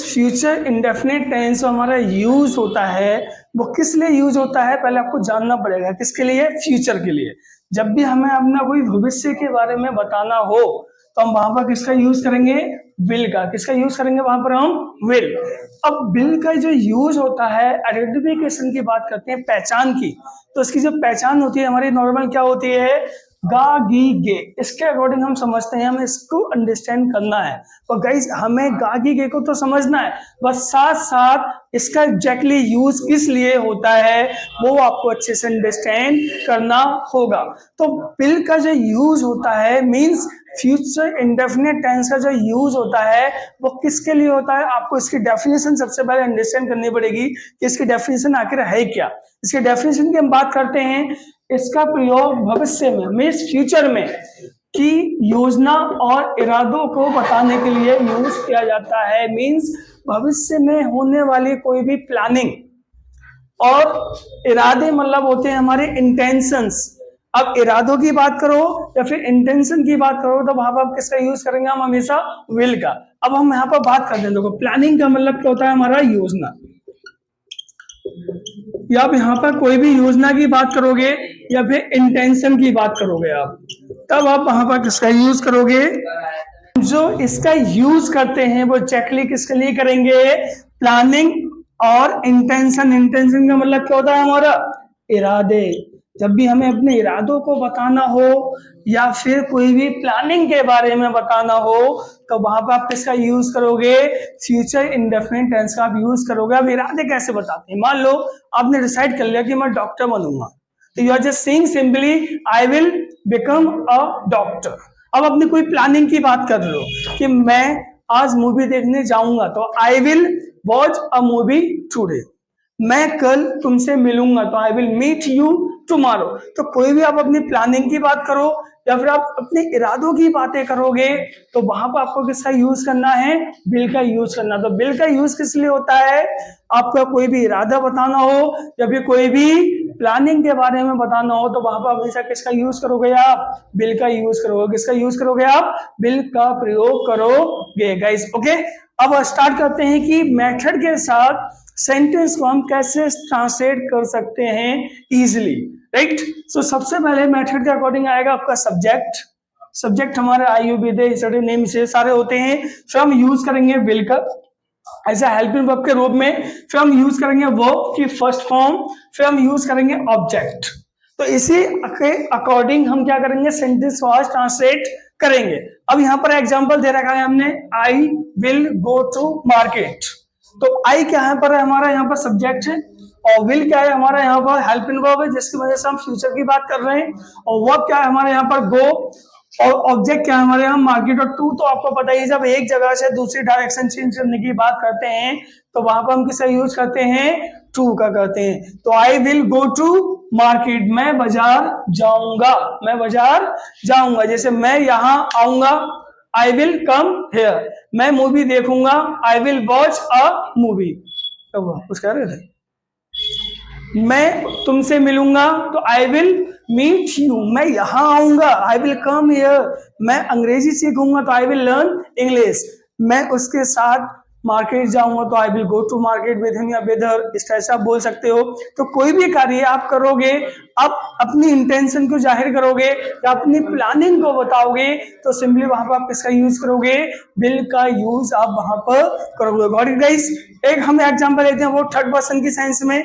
Future indefinite tense हमारा use होता है वो किस लिए यूज होता है, पहले आपको जानना पड़ेगा। किसके लिए? फ्यूचर के लिए। जब भी हमें अपना कोई भविष्य के बारे में बताना हो तो हम वहां पर किसका यूज करेंगे? विल का। किसका यूज करेंगे वहां पर? हम विल। अब विल का जो यूज होता है, आइडेंटिफिकेशन की बात करते हैं, पहचान की, तो इसकी जो पहचान होती है हमारी नॉर्मल क्या होती है? गा गी गे। इसके अकॉर्डिंग हम समझते हैं, हमें इसको अंडरस्टैंड करना है। और गाइस हमें गा गी गे को तो समझना है, बस साथ साथ इसका एग्जैक्टली यूज किस लिए होता है वो आपको अच्छे से अंडरस्टैंड करना होगा। तो विल का जो यूज होता है मींस फ्यूचर इंडेफिनिट टेंस का जो यूज होता है वो किसके लिए होता है, आपको इसकी डेफिनेशन सबसे पहले अंडरस्टैंड करनी पड़ेगी कि इसकी डेफिनेशन आखिर है क्या। इसकी डेफिनेशन की हम बात करते हैं, इसका प्रयोग भविष्य में मींस फ्यूचर में की योजना और इरादों को बताने के लिए यूज किया जाता है। मींस भविष्य में होने वाली कोई भी प्लानिंग, और इरादे मतलब होते हैं हमारे इंटेंशंस। अब इरादों की बात करो या फिर इंटेंशन की बात करो तो वहां पर आप किसका यूज करेंगे? हम हमेशा विल का। अब हम यहाँ पर बात करते हैं, देखो प्लानिंग का मतलब क्या होता है? हमारा योजना। या आप यहाँ पर कोई भी योजना की बात करोगे या फिर इंटेंशन की बात करोगे आप, तब आप वहां पर किसका यूज करोगे? जो इसका यूज करते हैं वो एग्जैक्टली किसके लिए करेंगे? प्लानिंग और इंटेंशन। इंटेंशन का मतलब क्या होता है? हमारा इरादे। जब भी हमें अपने इरादों को बताना हो या फिर कोई भी प्लानिंग के बारे में बताना हो तो वहां पर आप किसका यूज करोगे? फ्यूचर इंडेफिनिट टेंस का आप यूज करोगे। अब इरादे कैसे बताते हैं? मान लो आपने डिसाइड कर लिया कि मैं डॉक्टर बनूंगा, तो you are just saying simply I will become a doctor. अब अपनी कोई प्लानिंग की बात कर लो कि मैं आज मूवी देखने जाऊंगा, तो I will watch a movie today. मैं कल तुमसे मिलूंगा, तो I will meet you tomorrow. तो कोई भी आप अपनी प्लानिंग की बात करो या फिर आप अपने इरादों की बातें करोगे तो वहां पर आपको किसका यूज करना है? विल का यूज करना। तो विल का यूज किस लिए होता है? आपका कोई भी इरादा बताना हो या फिर कोई भी प्लानिंग के बारे में बताना हो तो वहां पर हमेशा किसका यूज करोगे आप? विल का यूज करोगे। किसका यूज करोगे आप? विल का प्रयोग करोगे गाइस। ओके, अब स्टार्ट करते हैं कि मेथड के साथ सेंटेंस को हम कैसे ट्रांसलेट कर सकते हैं इजीली, राइट। सो सबसे पहले मेथड के अकॉर्डिंग आएगा आपका सब्जेक्ट। सब्जेक्ट हमारे आई यू बी दे सडे नेम से सारे होते हैं। फिर हम यूज करेंगे विल का एज ए हेल्पिंग वर्ब के रूप में। फिर हम यूज करेंगे वर्ब की फर्स्ट फॉर्म। फिर हम यूज करेंगे ऑब्जेक्ट। तो इसी के अकॉर्डिंग हम क्या करेंगे? सेंटेंस को आज ट्रांसलेट करेंगे। अब यहाँ पर एग्जांपल दे रखा है हमने, I will go to market. तो आई क्या है पर हमारा यहाँ पर सब्जेक्ट है, और विल क्या है हमारा यहाँ पर हेल्पिंग वर्ब है जिसकी वजह से हम फ्यूचर की बात कर रहे हैं। और वर्ब क्या है हमारे यहाँ पर? गो। और ऑब्जेक्ट क्या है हमारे यहाँ? मार्केट। और टू तो आपको पता ही, जब एक जगह से दूसरी डायरेक्शन चेंज करने की बात करते हैं तो वहां पर हम किसका यूज करते हैं? टू का करते हैं। तो I will go to market, मैं बाजार जाऊंगा। मैं बाजार जाऊंगा। जैसे मैं यहाँ आऊंगा, आई विल कम हेयर। मैं मूवी देखूंगा, I will watch a movie. क्या हुआ? कुछ कह रहे थे? मैं तुमसे मिलूंगा तो आई विल मीट यू। मैं यहाँ आऊंगा, आई विल कम हियर। मैं अंग्रेजी सीखूंगा तो आई विल लर्न इंग्लिश। मैं उसके साथ मार्केट जाऊंगा तो I will go to market with him या विद हर। इस तरह से आप बोल सकते हो। तो कोई भी कार्य आप करोगे, आप अपनी इंटेंशन को जाहिर करोगे या अपनी प्लानिंग को बताओगे तो सिंपली वहां पर आप किसका यूज करोगे? विल का यूज आप वहां पर करोगे। Got it guys? एक हम एग्जांपल लेते हैं वो थर्ड पर्सन की सेंस में।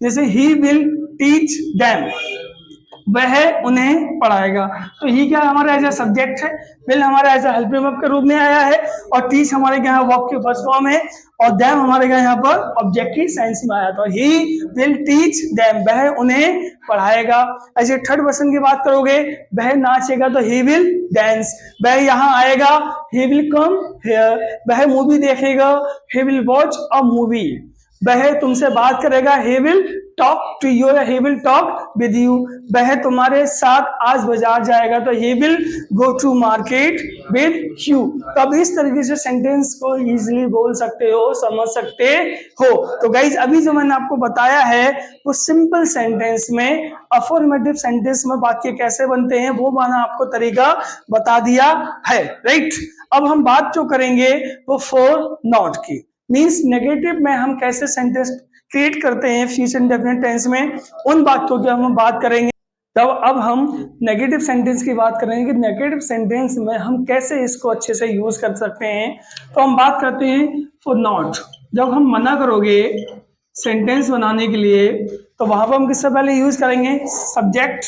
जैसे ही विल टीच देम, वह उन्हें पढ़ाएगा। तो ही क्या हमारा एज ए सब्जेक्ट है, विल हमारा एज ए हेल्पिंग वर्ब के रूप में आया है, और टीच हमारे क्या है? वर्ब की फर्स्ट फॉर्म है, और देम हमारे क्या यहाँ पर ऑब्जेक्ट की सेंस में आया। तो ही विल टीच देम, वह उन्हें पढ़ाएगा। ऐसे थर्ड पर्सन की बात करोगे, वह नाचेगा तो ही विल डांस। वह यहाँ आएगा, ही विल कम हियर। वह मूवी देखेगा, he will watch a movie. वह तुमसे बात करेगा, he will talk to you या he will talk with you। वह तुम्हारे साथ आज बाजार जाएगा तो he will go to market with you। तो अब इस तरीके से सेंटेंस को इजीली बोल सकते हो, समझ सकते हो। तो गाइज अभी जो मैंने आपको बताया है वो सिंपल सेंटेंस में, अफर्मेटिव सेंटेंस में वाक्य कैसे बनते हैं वो मैंने आपको तरीका बता दिया है, राइट। अब हम बात जो करेंगे वो फॉर नॉट की। मीन्स नेगेटिव में हम कैसे सेंटेंस क्रिएट करते हैं फ्यूचर इंडेफिनिट टेंस में, उन बातों की हम बात करेंगे। तब अब हम नेगेटिव सेंटेंस की बात करेंगे कि नेगेटिव सेंटेंस में हम कैसे इसको अच्छे से यूज कर सकते हैं। तो हम बात करते हैं फॉर नॉट। जब हम मना करोगे सेंटेंस बनाने के लिए तो वहां पर हम किससे पहले यूज करेंगे, सब्जेक्ट,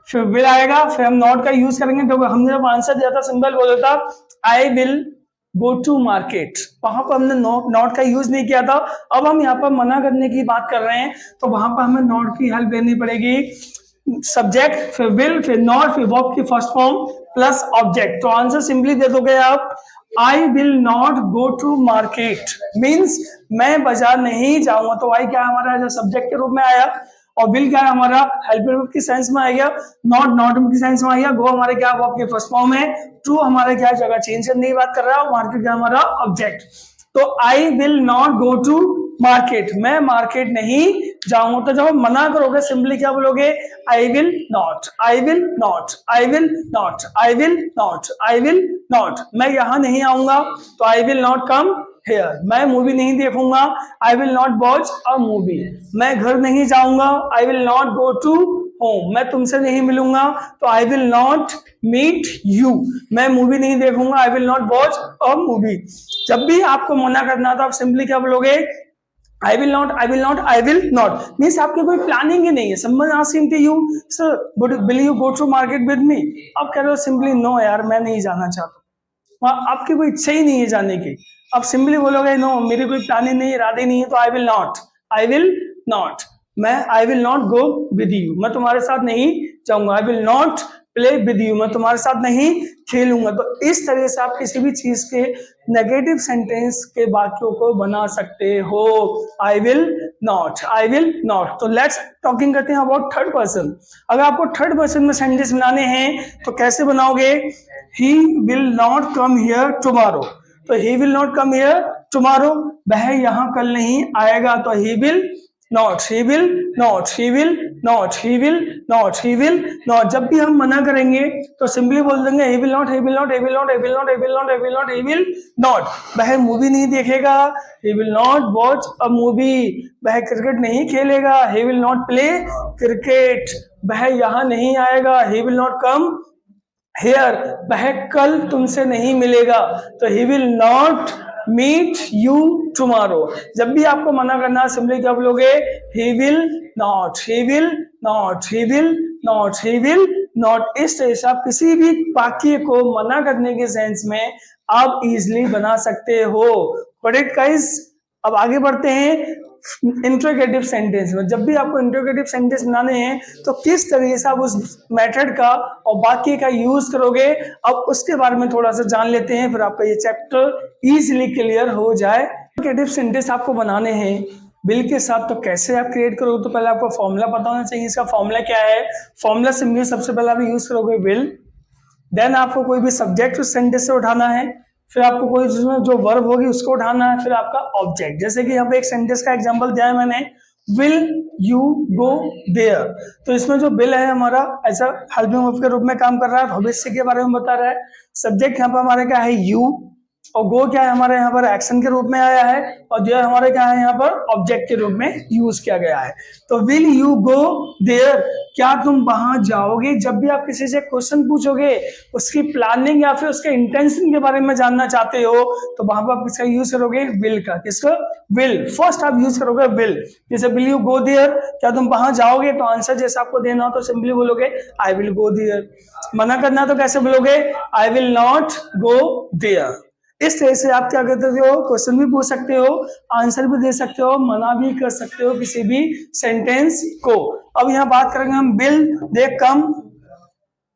फिर विल आएगा, फिर हम नॉट का यूज करेंगे। तो हमने जब आंसर दिया था सिंपल बोला था I will go to market, वहां पर हमने नॉट का यूज नहीं किया था। अब हम यहाँ पर मना करने की बात कर रहे हैं तो वहां पर हमें नॉट की हेल्प लेनी पड़ेगी। सब्जेक्ट, फिर विल, फिर नॉट, फिर वर्ब की फर्स्ट फॉर्म प्लस ऑब्जेक्ट। तो आंसर सिंपली दे दोगे आप, I will not go to market, means मैं बाजार नहीं जाऊंगा। तो आई क्या हमारा जो सब्जेक्ट के रूप में आया, और विल क्या है हमारा हेल्पर की सेंस में आ गया, नॉट की सेंस में आ गया, गो हमारे क्या वर्ब के फर्स्ट फॉर्म है, टू हमारे क्या जगह चेंज करने की बात कर रहा है, मार्केट क्या हमारा ऑब्जेक्ट। तो I will not go to market, मैं मार्केट नहीं जाऊंगा। तो जब आप मना करोगे सिंपली क्या बोलोगे, I will not, I will not, I will not, I will not, I will not, मैं यहां नहीं आऊंगा तो I will not come here, मैं मूवी नहीं देखूंगा, I will not watch a movie, मैं घर नहीं जाऊंगा, I will not go to home, मैं तुमसे नहीं मिलूंगा तो I will not meet you, मैं मूवी नहीं देखूंगा, I will not watch a movie. जब भी आपको मना करना था आप सिंपली क्या बोलोगे, I will not, I will not, I will not, means आपकी कोई प्लानिंग ही नहीं है। Someone asking to you sir will you go to market with me, आप कह रहे हो सिंपली नो यार मैं नहीं जाना चाहता, वहां आपकी कोई इच्छा ही नहीं है जाने की, आप सिंपली बोलोगे नो मेरी कोई प्लानिंग नहीं है, इरादे नहीं है, तो I will not, I will not, मैं I will not go with you, मैं तुम्हारे साथ नहीं जाऊंगा, I will not play with you, मैं तुम्हारे साथ नहीं खेलूंगा। तो इस तरह से आप किसी भी चीज के नेगेटिव सेंटेंस के वाक्यों को बना सकते हो, आई will not, I will not. तो लेट्स टॉकिंग करते हैं अबाउट थर्ड पर्सन। अगर आपको थर्ड पर्सन में सेंटेंस बनाने हैं तो कैसे बनाओगे, he will not come here tomorrow, तो he will not come here tomorrow, वह यहां कल नहीं आएगा, तो he will not, he will not, he will not, he will not, he will not. जब भी हम मना करेंगे तो सिंपली बोल देंगे he will not, he will not, he will not, he will not, he will not, he will not, he will not, वह movie नहीं देखेगा, he will not watch a movie, वह क्रिकेट नहीं खेलेगा, he will not play cricket, वह यहाँ नहीं आएगा, he will not come here, वह कल तुमसे नहीं मिलेगा, तो he will not meet you tomorrow. जब भी आपको मना करना सिंपली क्या बोलोगे, he will not, he will not, he will not, he will not. इस तरह से आप किसी भी वाक्य को मना करने के सेंस में आप इजिली बना सकते हो। करेक्ट गाइस, अब आगे बढ़ते हैं इंट्रोगेटिव सेंटेंस में। जब भी आपको इंट्रोगेटिव सेंटेंस बनाने हैं तो किस तरीके से आप उस मेथड का और वाक्य का यूज करोगे, अब उसके बारे में थोड़ा सा जान लेते हैं, फिर आपका ये चैप्टर इजीली क्लियर हो जाए। इंट्रोगेटिव सेंटेंस आपको बनाने हैं बिल के साथ, तो कैसे आप क्रिएट करोगे, तो पहले आपको फॉर्मूला पता होना चाहिए। इसका फॉर्मूला क्या है, फॉर्मूला सिंपली सबसे पहले आप यूज करोगे विल, देन आपको कोई भी सब्जेक्ट उस सेंटेंस से उठाना है, फिर आपको कोई जो वर्ब होगी उसको उठाना है, फिर आपका ऑब्जेक्ट। जैसे कि यहाँ पे एक सेंटेंस का एग्जांपल दिया है मैंने, विल यू गो देयर, तो इसमें जो विल है हमारा ऐसा हेल्पिंग वर्ब के रूप में काम कर रहा है, भविष्य के बारे में बता रहा है। सब्जेक्ट यहाँ पर हमारे क्या है यू, और गो क्या है हमारे यहाँ पर एक्शन के रूप में आया है, और देयर हमारे क्या है यहाँ पर ऑब्जेक्ट के रूप में यूज किया गया है। तो विल यू गो देयर, क्या तुम वहां जाओगे। जब भी आप किसी से क्वेश्चन पूछोगे उसकी प्लानिंग या फिर उसके इंटेंशन के बारे में जानना चाहते हो तो वहां पर आप किसका यूज करोगे, विल का। किसका, विल, फर्स्ट आप यूज करोगे विल। जैसे विल यू गो देयर, क्या तुम वहां जाओगे, तो आंसर जैसे आपको देना हो तो सिंपली बोलोगे आई विल गो देयर। मना करना तो कैसे बोलोगे, I will not go there. इस तरह से आप क्या करते हो, क्वेश्चन भी पूछ सकते हो, आंसर भी दे सकते हो, मना भी कर सकते हो किसी भी सेंटेंस को। अब यहाँ बात करेंगे हम विल दे कम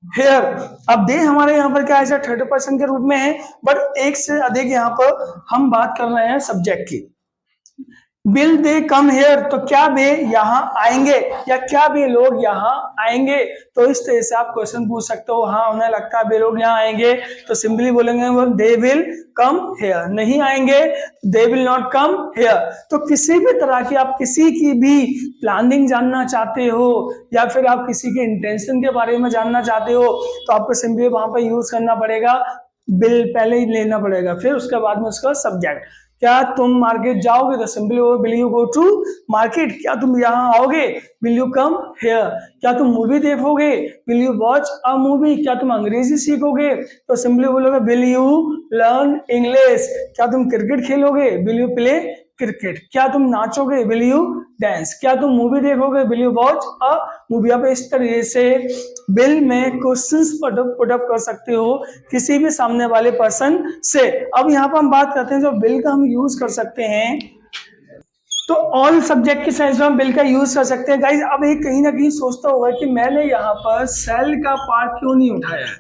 हेयर। अब दे हमारे यहाँ पर क्या है, थर्ड पर्सन के रूप में है, बट एक से अधिक यहाँ पर हम बात कर रहे हैं सब्जेक्ट की। विल दे कम हेयर, तो क्या वे यहाँ आएंगे, या क्या वे लोग यहाँ आएंगे। तो इस तरह से आप क्वेश्चन पूछ सकते हो, हाँ उन्हें लगता है वे लोग यहाँ आएंगे, तो सिंपली बोलेंगे वो दे विल कम हेयर। नहीं आएंगे, they will not come hair. तो किसी भी तरह की आप किसी की भी प्लानिंग जानना चाहते हो या फिर आप किसी के इंटेंशन के बारे में जानना चाहते हो तो आपको सिंपली वहां पर यूज करना पड़ेगा विल, पहले ही लेना पड़ेगा, फिर उसके बाद में उसका सब्जेक्ट। क्या तुम मार्केट जाओगे, तो simply will you go to market, क्या तुम यहाँ आओगे, विल यू कम हेयर। क्या तुम मूवी देखोगे, will you watch a movie. क्या तुम अंग्रेजी सीखोगे, तो सिंपली बोलोगे विल यू लर्न इंग्लिश। क्या तुम क्रिकेट खेलोगे, विल यू प्ले क्रिकेट। क्या तुम नाचोगे, विल यू डांस। क्या तुम मूवी देखोगे, will you watch a movie. आप इस तरीके से बिल में क्वेश्चंस पुट अप कर सकते हो किसी भी सामने वाले पर्सन से। अब यहाँ पर हम बात करते हैं जो बिल का हम यूज कर सकते हैं, तो ऑल सब्जेक्ट के साइंस में हम बिल का यूज कर सकते हैं। गाइस अब एक कहीं ना कहीं सोचता होगा कि मैंने यहाँ पर सेल का पार्ट क्यों नहीं उठाया है।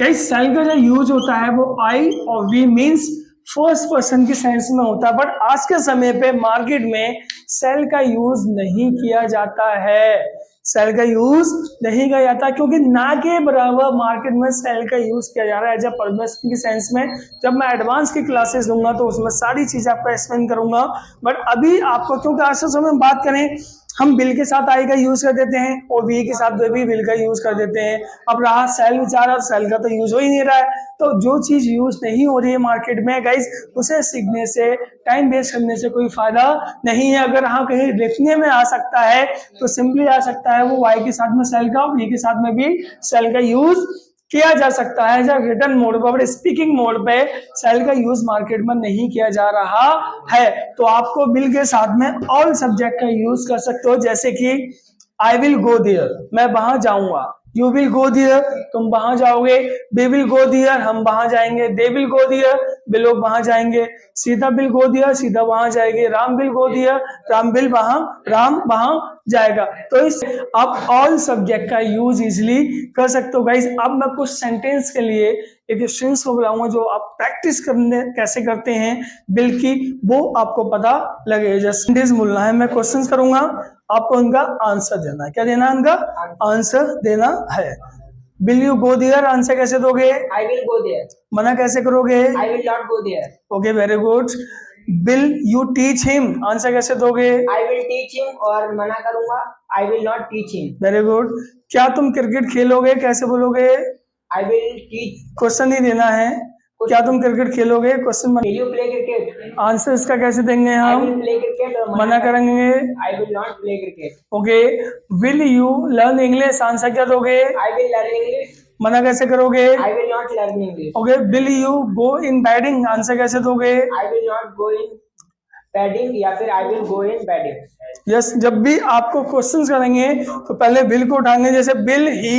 गाइस सेल का जो यूज होता है वो आई और वी मीन्स फर्स्ट पर्सन की सेंस में होता है, बट आज के समय पे मार्केट में सेल का यूज नहीं किया जाता है। सेल का यूज नहीं किया जाता क्योंकि ना के बराबर मार्केट में सेल का यूज किया जा रहा है एज ए परमिशन की सेंस में। जब मैं एडवांस की क्लासेस दूंगा तो उसमें सारी चीजें आपको एक्सप्लेन करूंगा, बट अभी आपको क्योंकि आज के समय में बात करें, हम बिल के साथ आई का यूज कर देते हैं और वी के साथ भी बिल का यूज कर देते हैं। अब रहा सेल बेचारा, सेल का तो यूज हो ही नहीं रहा है। तो जो चीज यूज नहीं हो रही है मार्केट में गाइस, उसे सीखने से, टाइम वेस्ट करने से कोई फायदा नहीं है। अगर हाँ कहीं लिखने में आ सकता है तो सिंपली आ सकता है वो वाई के साथ में सेल का, वी के साथ में भी सेल का यूज किया जा सकता है। जब रिटर्न मोड पर, स्पीकिंग मोड पे सेल का यूज मार्केट में नहीं किया जा रहा है। तो आपको बिल के साथ में ऑल सब्जेक्ट का यूज कर सकते हो, जैसे कि आई विल गो देयर, मैं वहां जाऊंगा। यू विल गो देयर, तुम वहां जाओगे। वी विल गो देयर, हम वहां जाएंगे। दे विल गो देयर, वे लोग वहां जाएंगे। Sita will go there, Sita वहां जाएगी। Ram will go there, Ram वहां जाएगा। तो इस आप ऑल सब्जेक्ट का यूज इजिली कर सकते हो गाइस। अब मैं कुछ सेंटेंस के लिए एक स्टूडेंट्स को बुलाऊंगा जो आप प्रैक्टिस करने कैसे करते हैं बिल की, वो आपको पता लगे। जैसे सेंटेंस बोलना है, मैं क्वेश्चंस करूंगा, आपको उनका आंसर देना है। क्या देना है? उनका आंसर देना है। Will you go there answer कैसे दोगे? I will go there. मना कैसे करोगे? I will not go there. Okay very good. Will you teach him answer कैसे दोगे? आई विल टीच हिम, और मना करूंगा I will not teach him. Very good. क्या तुम क्रिकेट खेलोगे कैसे बोलोगे? I will teach. क्वेश्चन ही देना है, क्या तुम क्रिकेट खेलोगे, question. Will you play cricket? Answer इसका कैसे देंगे आई हम? विल प्ले क्रिकेट, और मना करेंगे। आई will not play cricket. Okay. Will you learn English answer क्या दोगे? I will learn English. मना कैसे करोगे? I will not learn English. Okay. Will you go in batting answer कैसे दोगे? I will not go in batting, या फिर आई will go in batting. Yes, जब भी आपको क्वेश्चंस करेंगे तो पहले बिल को उठाएंगे। जैसे bill he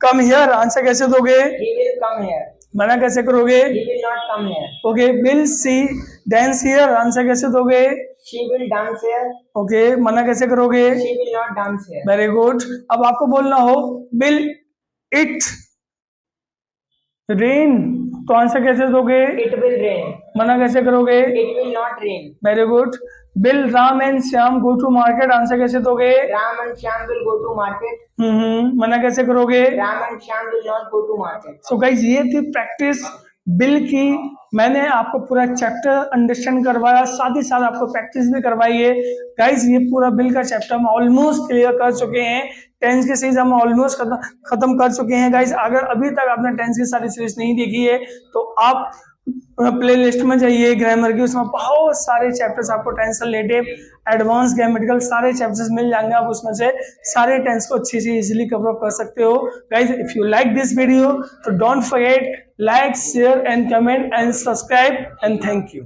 come here answer कैसे दोगे? He will come here. मना कैसे करोगे? ही will not come here. Okay. Will see dance here answer कैसे दोगे? She will dance here. Okay. मना कैसे करोगे? She will not dance here. Very good. अब आपको बोलना हो विल इट रेन, तो आंसर कैसे दोगे? It will rain. मना कैसे करोगे? It will not rain. Very good. Will Ram and Shyam go to market answer कैसे दोगे? Ram and Shyam will go to market. मना कैसे करोगे? Ram and Shyam will not go to market. So guys ये थी प्रैक्टिस बिल की। मैंने आपको पूरा चैप्टर अंडरस्टैंड करवाया, साथ ही साथ आपको प्रैक्टिस भी करवाई है। गाइस ये पूरा बिल का चैप्टर हम ऑलमोस्ट क्लियर कर चुके हैं। टेंस की सीरीज हम ऑलमोस्ट खत्म कर चुके हैं गाइस। अगर अभी तक आपने टेंस की सारी सीरीज नहीं देखी है तो आप प्ले लिस्ट में जाइए ग्रामर की, उसमें बहुत सारे चैप्टर्स आपको टेंस से रिलेटेड, एडवांस ग्रामेटिकल सारे चैप्टर्स मिल जाएंगे। आप उसमें से सारे टेंस को अच्छी से इजीली कवर अप कर सकते हो। Guys if you like this video तो don't forget like, share and comment and subscribe and thank you.